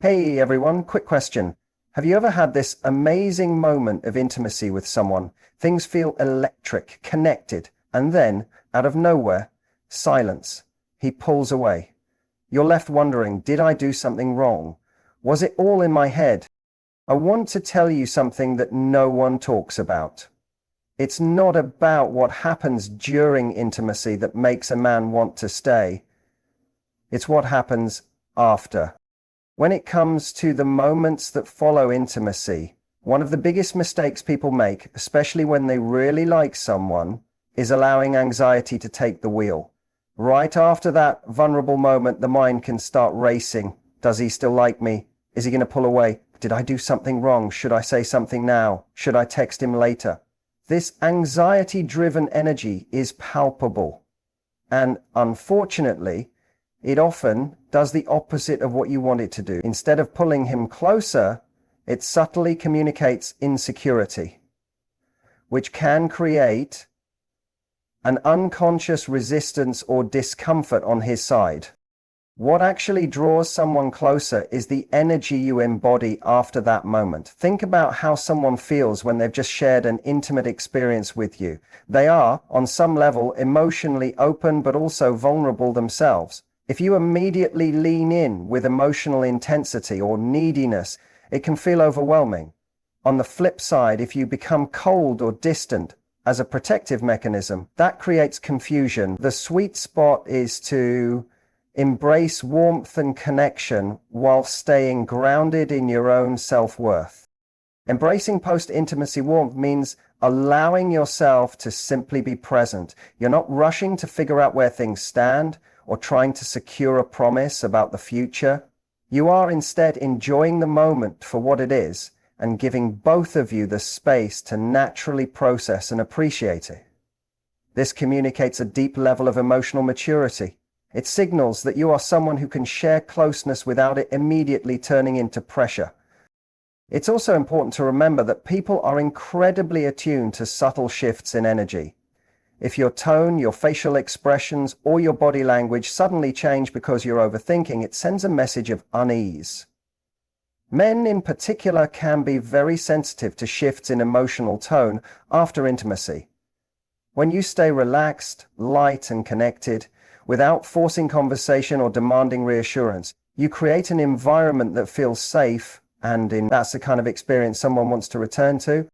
Hey everyone, quick question. Have you ever had this amazing moment of intimacy with someone? Things feel electric, connected, and then, out of nowhere, silence. He pulls away. You're left wondering, did I do something wrong? Was it all in my head? I want to tell you something that no one talks about. It's not about what happens during intimacy that makes a man want to stay. It's what happens after. When it comes to the moments that follow intimacy, one of the biggest mistakes people make, especially when they really like someone, is allowing anxiety to take the wheel. Right after that vulnerable moment, the mind can start racing. Does he still like me? Is he going to pull away? Did I do something wrong? Should I say something now? Should I text him later? This anxiety-driven energy is palpable. And unfortunately, it often does the opposite of what you want it to do. Instead of pulling him closer, it subtly communicates insecurity, which can create an unconscious resistance or discomfort on his side. What actually draws someone closer is the energy you embody after that moment. Think about how someone feels when they've just shared an intimate experience with you. They are, on some level, emotionally open but also vulnerable themselves. If you immediately lean in with emotional intensity or neediness, it can feel overwhelming. On the flip side, if you become cold or distant as a protective mechanism, that creates confusion. The sweet spot is to embrace warmth and connection while staying grounded in your own self-worth. Embracing post-intimacy warmth means allowing yourself to simply be present. You're not rushing to figure out where things stand or trying to secure a promise about the future. You are instead enjoying the moment for what it is and giving both of you the space to naturally process and appreciate it. This communicates a deep level of emotional maturity. It signals that you are someone who can share closeness without it immediately turning into pressure. It's also important to remember that people are incredibly attuned to subtle shifts in energy. If your tone, your facial expressions, or your body language suddenly change because you're overthinking, it sends a message of unease. Men in particular can be very sensitive to shifts in emotional tone after intimacy. When you stay relaxed, light, and connected, without forcing conversation or demanding reassurance, you create an environment that feels safe, and that's the kind of experience someone wants to return to.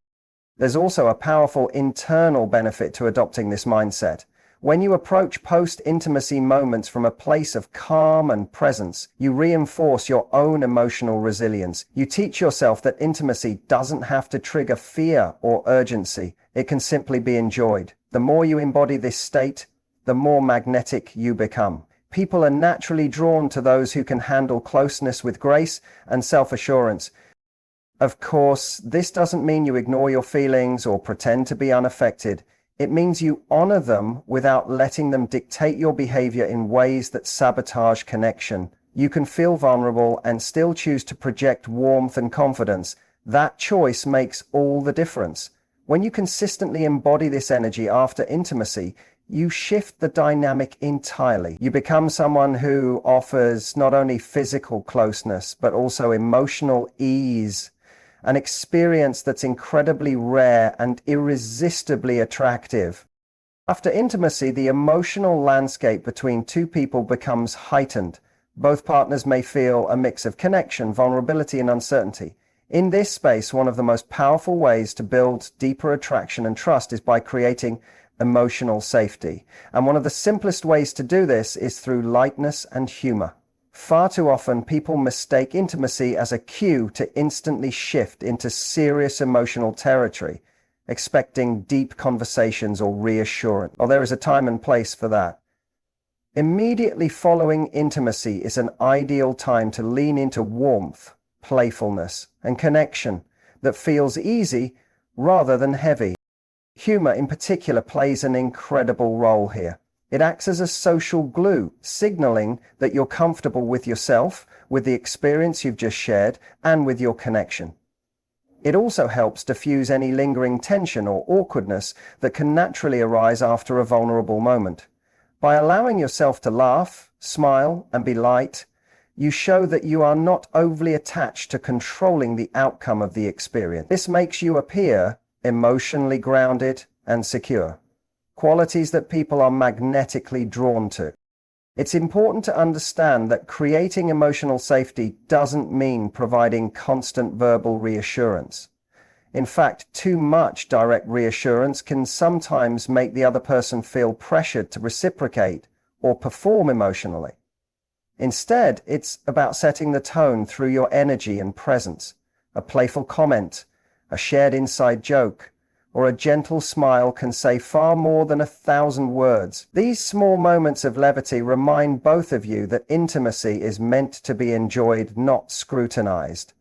There's also a powerful internal benefit to adopting this mindset. When you approach post-intimacy moments from a place of calm and presence, you reinforce your own emotional resilience. You teach yourself that intimacy doesn't have to trigger fear or urgency. It can simply be enjoyed. The more you embody this state, the more magnetic you become. People are naturally drawn to those who can handle closeness with grace and self-assurance. Of course, this doesn't mean you ignore your feelings or pretend to be unaffected. It means you honor them without letting them dictate your behavior in ways that sabotage connection. You can feel vulnerable and still choose to project warmth and confidence. That choice makes all the difference. When you consistently embody this energy after intimacy, you shift the dynamic entirely. You become someone who offers not only physical closeness, but also emotional ease, an experience that's incredibly rare and irresistibly attractive. After intimacy, the emotional landscape between two people becomes heightened. Both partners may feel a mix of connection, vulnerability, and uncertainty. In this space, one of the most powerful ways to build deeper attraction and trust is by creating emotional safety. And one of the simplest ways to do this is through lightness and humor. Far too often, people mistake intimacy as a cue to instantly shift into serious emotional territory, expecting deep conversations or reassurance. Well, there is a time and place for that. Immediately following intimacy is an ideal time to lean into warmth, playfulness, and connection that feels easy rather than heavy. Humor in particular plays an incredible role here. It acts as a social glue, signaling that you're comfortable with yourself, with the experience you've just shared, and with your connection. It also helps diffuse any lingering tension or awkwardness that can naturally arise after a vulnerable moment. By allowing yourself to laugh, smile, and be light, You show that you are not overly attached to controlling the outcome of the experience. This makes you appear emotionally grounded and secure, qualities that people are magnetically drawn to. It's important to understand that creating emotional safety doesn't mean providing constant verbal reassurance. In fact, too much direct reassurance can sometimes make the other person feel pressured to reciprocate or perform emotionally. Instead, it's about setting the tone through your energy and presence. A playful comment, a shared inside joke, or a gentle smile can say far more than 1,000 words. These small moments of levity remind both of you that intimacy is meant to be enjoyed, not scrutinized.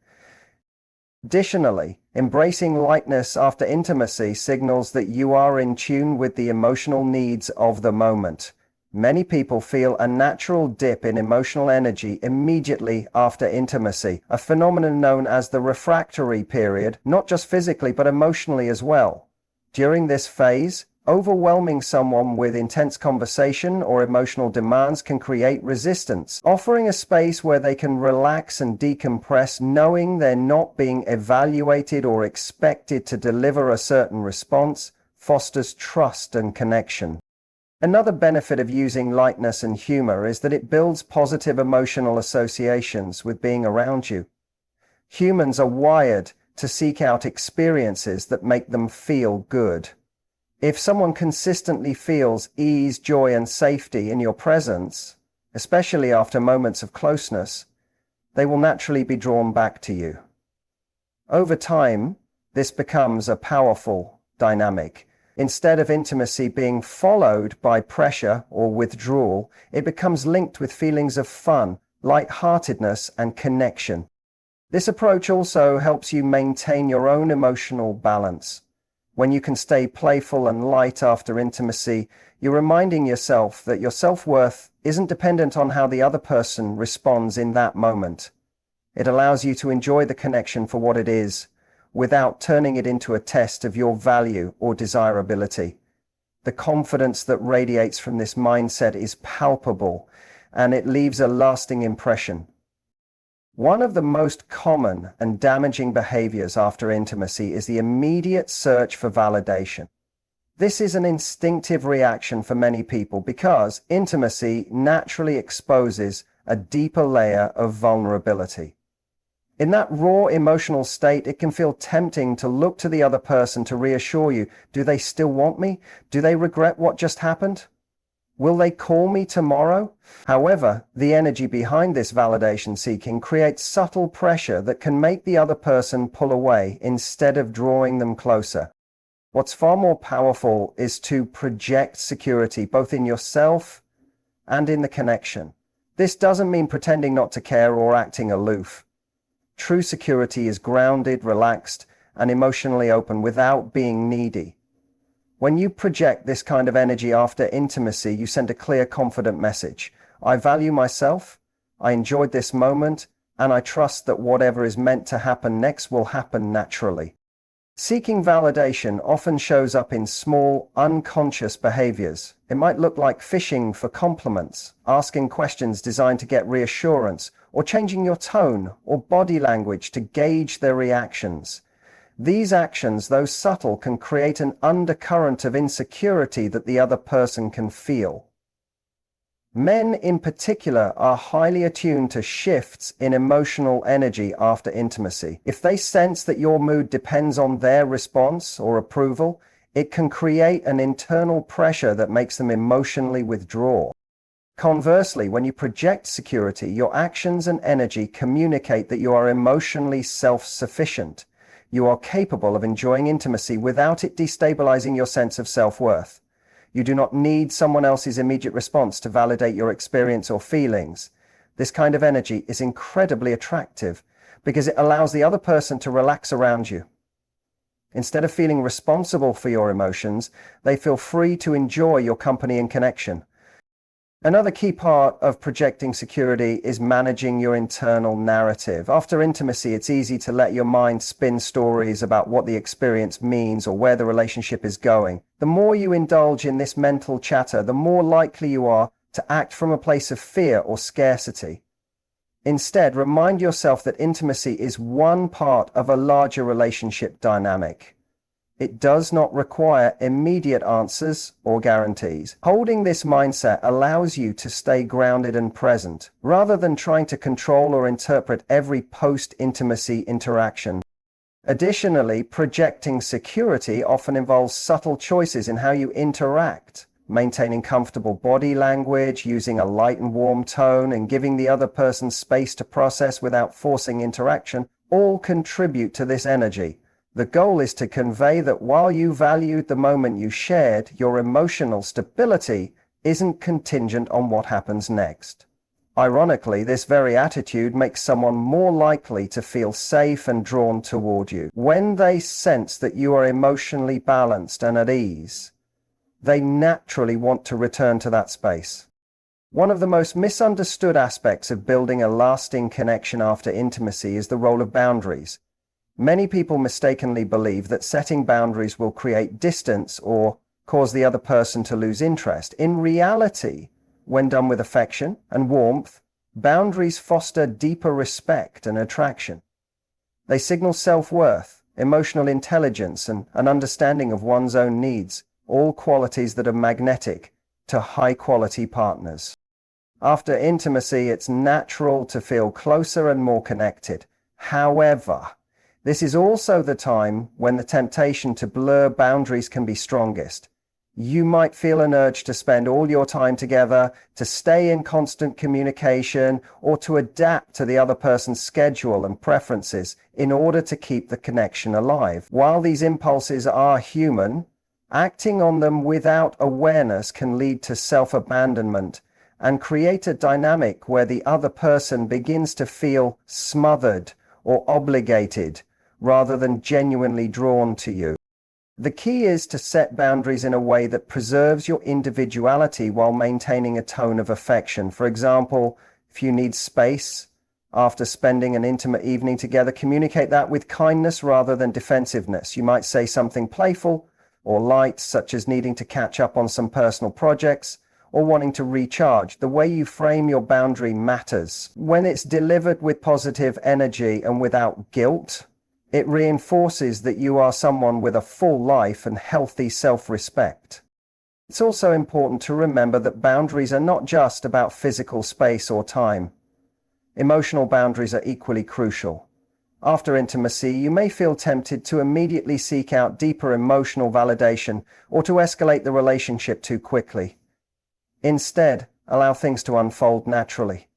Additionally, embracing lightness after intimacy signals that you are in tune with the emotional needs of the moment. Many people feel a natural dip in emotional energy immediately after intimacy, a phenomenon known as the refractory period, not just physically but emotionally as well. During this phase, overwhelming someone with intense conversation or emotional demands can create resistance. Offering a space where they can relax and decompress, knowing they're not being evaluated or expected to deliver a certain response, fosters trust and connection. Another benefit of using lightness and humor is that it builds positive emotional associations with being around you. Humans are wired to seek out experiences that make them feel good. If someone consistently feels ease, joy, and safety in your presence, especially after moments of closeness, they will naturally be drawn back to you. Over time, this becomes a powerful dynamic. Instead of intimacy being followed by pressure or withdrawal, it becomes linked with feelings of fun, lightheartedness, and connection. This approach also helps you maintain your own emotional balance. When you can stay playful and light after intimacy, you're reminding yourself that your self-worth isn't dependent on how the other person responds in that moment. It allows you to enjoy the connection for what it is, without turning it into a test of your value or desirability. The confidence that radiates from this mindset is palpable, and it leaves a lasting impression. One of the most common and damaging behaviors after intimacy is the immediate search for validation. This is an instinctive reaction for many people because intimacy naturally exposes a deeper layer of vulnerability. In that raw emotional state, it can feel tempting to look to the other person to reassure you. Do they still want me? Do they regret what just happened? Will they call me tomorrow? However, the energy behind this validation seeking creates subtle pressure that can make the other person pull away instead of drawing them closer. What's far more powerful is to project security both in yourself and in the connection. This doesn't mean pretending not to care or acting aloof. True security is grounded, relaxed, and emotionally open without being needy. When you project this kind of energy after intimacy, you send a clear, confident message. I value myself, I enjoyed this moment, and I trust that whatever is meant to happen next will happen naturally. Seeking validation often shows up in small, unconscious behaviors. It might look like fishing for compliments, asking questions designed to get reassurance, or changing your tone or body language to gauge their reactions. These actions, though subtle, can create an undercurrent of insecurity that the other person can feel. Men in particular are highly attuned to shifts in emotional energy after intimacy. If they sense that your mood depends on their response or approval, it can create an internal pressure that makes them emotionally withdraw. Conversely, when you project security, your actions and energy communicate that you are emotionally self-sufficient. You are capable of enjoying intimacy without it destabilizing your sense of self-worth. You do not need someone else's immediate response to validate your experience or feelings. This kind of energy is incredibly attractive because it allows the other person to relax around you. Instead of feeling responsible for your emotions, they feel free to enjoy your company and connection. Another key part of projecting security is managing your internal narrative. After intimacy, it's easy to let your mind spin stories about what the experience means or where the relationship is going. The more you indulge in this mental chatter, the more likely you are to act from a place of fear or scarcity. Instead, remind yourself that intimacy is one part of a larger relationship dynamic. It does not require immediate answers or guarantees. Holding this mindset allows you to stay grounded and present, rather than trying to control or interpret every post-intimacy interaction. Additionally, projecting security often involves subtle choices in how you interact. Maintaining comfortable body language, using a light and warm tone, and giving the other person space to process without forcing interaction all contribute to this energy. The goal is to convey that while you valued the moment you shared, your emotional stability isn't contingent on what happens next. Ironically, this very attitude makes someone more likely to feel safe and drawn toward you. When they sense that you are emotionally balanced and at ease, they naturally want to return to that space. One of the most misunderstood aspects of building a lasting connection after intimacy is the role of boundaries. Many people mistakenly believe that setting boundaries will create distance or cause the other person to lose interest. In reality, when done with affection and warmth, boundaries foster deeper respect and attraction. They signal self-worth, emotional intelligence, and an understanding of one's own needs, all qualities that are magnetic to high-quality partners. After intimacy, it's natural to feel closer and more connected. However, this is also the time when the temptation to blur boundaries can be strongest. You might feel an urge to spend all your time together, to stay in constant communication, or to adapt to the other person's schedule and preferences in order to keep the connection alive. While these impulses are human, acting on them without awareness can lead to self-abandonment and create a dynamic where the other person begins to feel smothered or obligated rather than genuinely drawn to you. The key is to set boundaries in a way that preserves your individuality while maintaining a tone of affection. For example, if you need space after spending an intimate evening together, communicate that with kindness rather than defensiveness. You might say something playful or light, such as needing to catch up on some personal projects or wanting to recharge. The way you frame your boundary matters. When it's delivered with positive energy and without guilt, it reinforces that you are someone with a full life and healthy self-respect. It's also important to remember that boundaries are not just about physical space or time. Emotional boundaries are equally crucial. After intimacy, you may feel tempted to immediately seek out deeper emotional validation or to escalate the relationship too quickly. Instead, allow things to unfold naturally.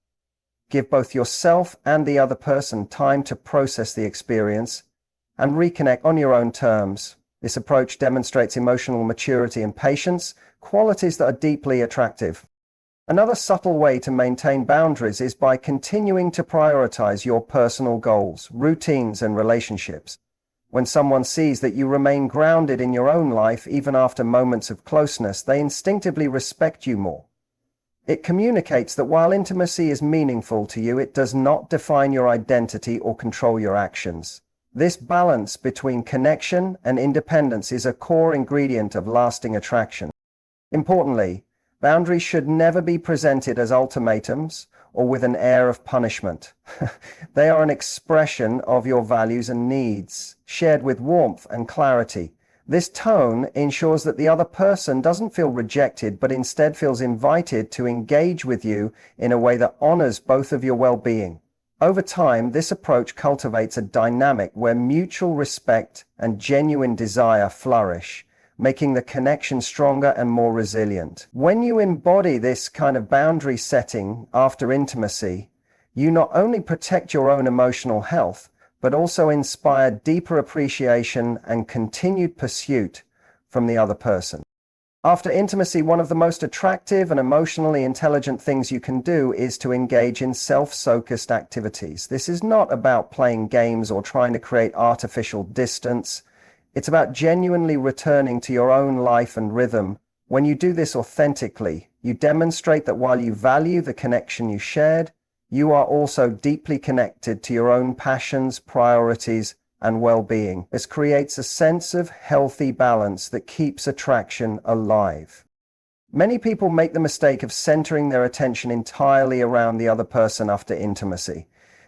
Give both yourself and the other person time to process the experience and reconnect on your own terms. This approach demonstrates emotional maturity and patience, qualities that are deeply attractive. Another subtle way to maintain boundaries is by continuing to prioritize your personal goals, routines, and relationships. When someone sees that you remain grounded in your own life even after moments of closeness, they instinctively respect you more. It communicates that while intimacy is meaningful to you, it does not define your identity or control your actions. This balance between connection and independence is a core ingredient of lasting attraction. Importantly, boundaries should never be presented as ultimatums or with an air of punishment. They are an expression of your values and needs, shared with warmth and clarity. This tone ensures that the other person doesn't feel rejected, but instead feels invited to engage with you in a way that honors both of your well-being. Over time, this approach cultivates a dynamic where mutual respect and genuine desire flourish, making the connection stronger and more resilient. When you embody this kind of boundary setting after intimacy, you not only protect your own emotional health, but also inspire deeper appreciation and continued pursuit from the other person. After intimacy, one of the most attractive and emotionally intelligent things you can do is to engage in self-focused activities. This is not about playing games or trying to create artificial distance. It's about genuinely returning to your own life and rhythm. When you do this authentically, you demonstrate that while you value the connection you shared, you are also deeply connected to your own passions, priorities, and well-being. This creates a sense of healthy balance that keeps attraction alive. Many people make the mistake of centering their attention entirely around the other person after intimacy.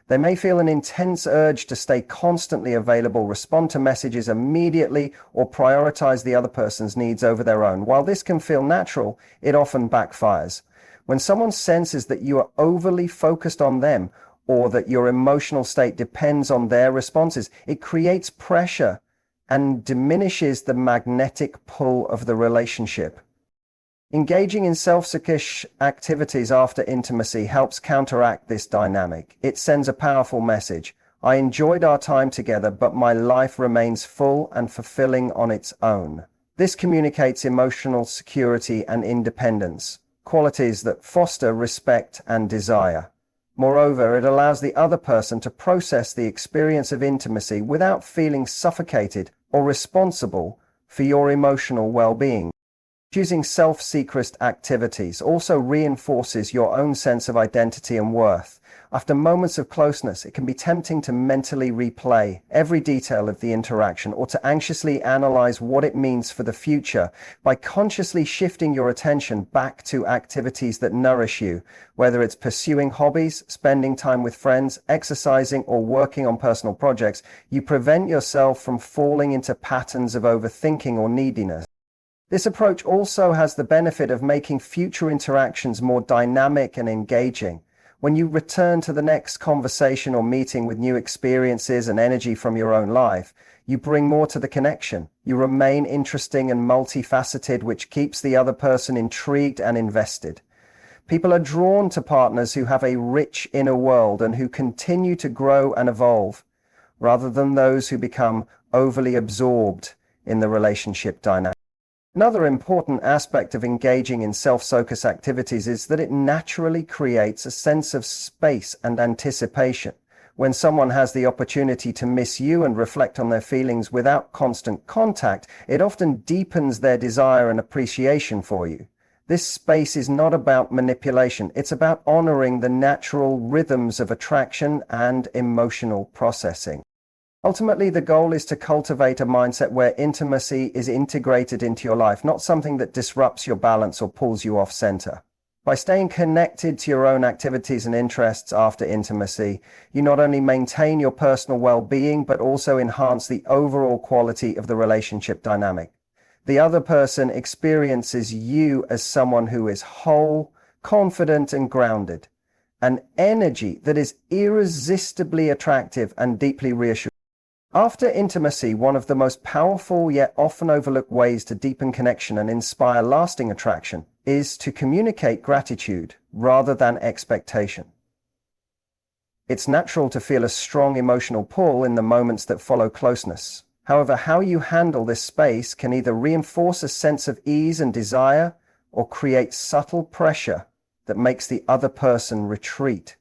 They may feel an intense urge to stay constantly available, respond to messages immediately, or prioritize the other person's needs over their own. While this can feel natural, it often backfires. When someone senses that you are overly focused on them, or that your emotional state depends on their responses, it creates pressure and diminishes the magnetic pull of the relationship. Engaging in self-sufficient activities after intimacy helps counteract this dynamic. It sends a powerful message. I enjoyed our time together, but my life remains full and fulfilling on its own. This communicates emotional security and independence, qualities that foster respect and desire. Moreover, it allows the other person to process the experience of intimacy without feeling suffocated or responsible for your emotional well-being. Choosing self-secret activities also reinforces your own sense of identity and worth. After moments of closeness, it can be tempting to mentally replay every detail of the interaction or to anxiously analyze what it means for the future. By consciously shifting your attention back to activities that nourish you, whether it's pursuing hobbies, spending time with friends, exercising, or working on personal projects, you prevent yourself from falling into patterns of overthinking or neediness. This approach also has the benefit of making future interactions more dynamic and engaging. When you return to the next conversation or meeting with new experiences and energy from your own life, you bring more to the connection. You remain interesting and multifaceted, which keeps the other person intrigued and invested. People are drawn to partners who have a rich inner world and who continue to grow and evolve, rather than those who become overly absorbed in the relationship dynamic. Another important aspect of engaging in self-focused activities is that it naturally creates a sense of space and anticipation. When someone has the opportunity to miss you and reflect on their feelings without constant contact, it often deepens their desire and appreciation for you. This space is not about manipulation, it's about honoring the natural rhythms of attraction and emotional processing. Ultimately, the goal is to cultivate a mindset where intimacy is integrated into your life, not something that disrupts your balance or pulls you off center. By staying connected to your own activities and interests after intimacy, you not only maintain your personal well-being, but also enhance the overall quality of the relationship dynamic. The other person experiences you as someone who is whole, confident, and grounded, an energy that is irresistibly attractive and deeply reassuring. After intimacy, one of the most powerful yet often overlooked ways to deepen connection and inspire lasting attraction is to communicate gratitude rather than expectation. It's natural to feel a strong emotional pull in the moments that follow closeness. However, how you handle this space can either reinforce a sense of ease and desire or create subtle pressure that makes the other person retreat.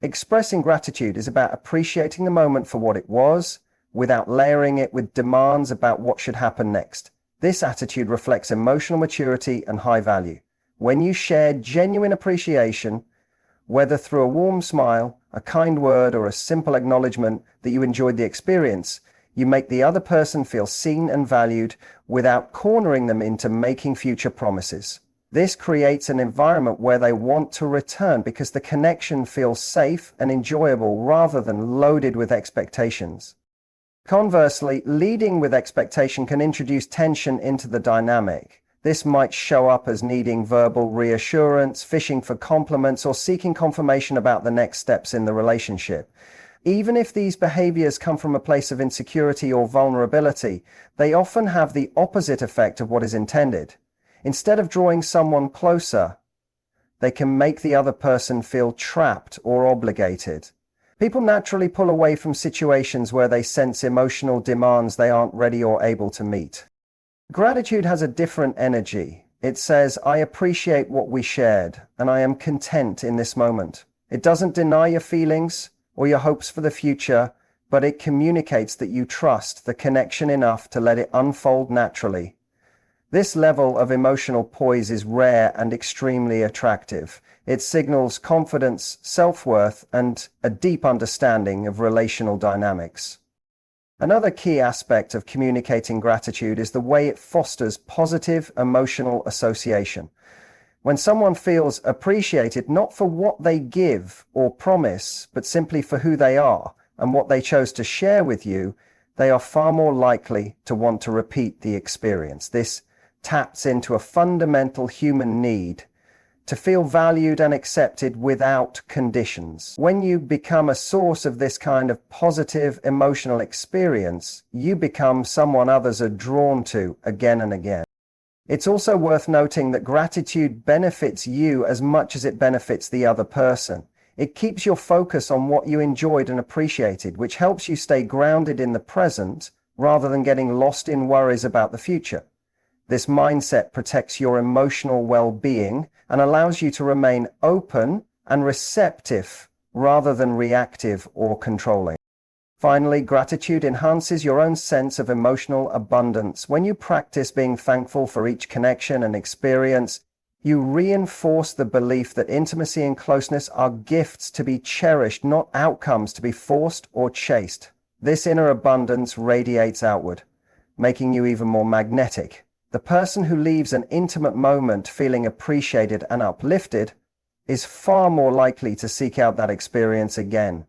Expressing gratitude is about appreciating the moment for what it was, without layering it with demands about what should happen next. This attitude reflects emotional maturity and high value. When you share genuine appreciation, whether through a warm smile, a kind word, or a simple acknowledgement that you enjoyed the experience, you make the other person feel seen and valued without cornering them into making future promises. This creates an environment where they want to return because the connection feels safe and enjoyable rather than loaded with expectations. Conversely, leading with expectation can introduce tension into the dynamic. This might show up as needing verbal reassurance, fishing for compliments, or seeking confirmation about the next steps in the relationship. Even if these behaviors come from a place of insecurity or vulnerability, they often have the opposite effect of what is intended. Instead of drawing someone closer, they can make the other person feel trapped or obligated. People naturally pull away from situations where they sense emotional demands they aren't ready or able to meet. Gratitude has a different energy. It says, I appreciate what we shared, and I am content in this moment. It doesn't deny your feelings or your hopes for the future, but it communicates that you trust the connection enough to let it unfold naturally. This level of emotional poise is rare and extremely attractive. It signals confidence, self-worth, and a deep understanding of relational dynamics. Another key aspect of communicating gratitude is the way it fosters positive emotional association. When someone feels appreciated not for what they give or promise, but simply for who they are and what they chose to share with you, they are far more likely to want to repeat the experience. This taps into a fundamental human need to feel valued and accepted without conditions. When you become a source of this kind of positive emotional experience, you become someone others are drawn to again and again. It's also worth noting that gratitude benefits you as much as it benefits the other person. It keeps your focus on what you enjoyed and appreciated, which helps you stay grounded in the present rather than getting lost in worries about the future. This mindset protects your emotional well-being and allows you to remain open and receptive rather than reactive or controlling. Finally, gratitude enhances your own sense of emotional abundance. When you practice being thankful for each connection and experience, you reinforce the belief that intimacy and closeness are gifts to be cherished, not outcomes to be forced or chased. This inner abundance radiates outward, making you even more magnetic. The person who leaves an intimate moment feeling appreciated and uplifted is far more likely to seek out that experience again.